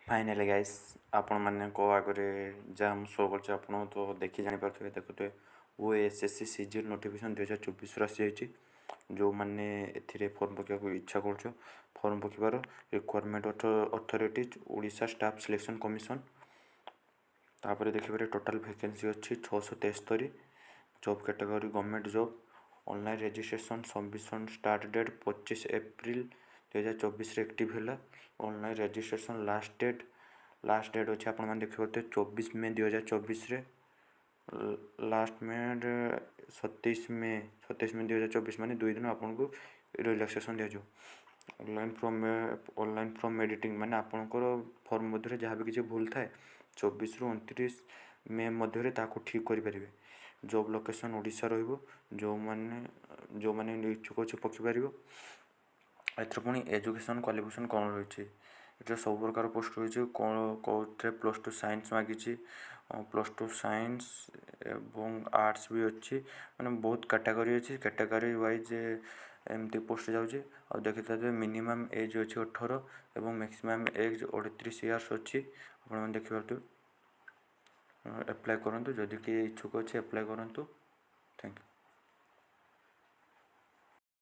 Finally guys आपण मैंने आगे जहाँ शो कर तो देखी जापे देखुए वो एसएससी सीजी नोटिफिकेशन 2024 आसी जो मैंने ए फॉर्म पकड़ इच्छा कर फॉर्म पकड़ requirement authorities Odisha staff selection commission तापर देखिए टोटाल वैकेंसी अच्छी 673 job category government job online registration submission start date 25 April 2024 active है ऑनलाइन रजिस्ट्रेशन लास्ट डेट अच्छे आप देखिए 24 मे 2024 लास्ट मे 27 मे 2024 मान 2 दिन आपको रिलैक्सेशन दिज्व ऑनलाइन फ्रॉम एडिटिंग माने आपंकर फॉर्म मध्य जहाँ भी किसी भूल थाए 24 ରୁ 29 मे मध्य ठीक करें जॉब लोकेशन ओडिशा रो मैंने इच्छुक अच्छे पकड़ एथर पुणी एजुकेशन क्वालिफिकेशन कौन रही ये सब प्रकार पोस्ट रही कौटे +2 साइंस मागिची +2 साइंस एवं आर्ट्स भी अच्छी मैंने बहुत कैटेगरी अच्छी कैटेगरी वाइज एमती पोस्ट जाऊँगी और देखी था मिनिमम एज अच्छी 18 और मैक्सिमम एज 38 इयर्स अच्छी आप देखिए अप्लाई करूँ जदि किए इच्छुक अच्छे अप्लाई करूँ। Thank you.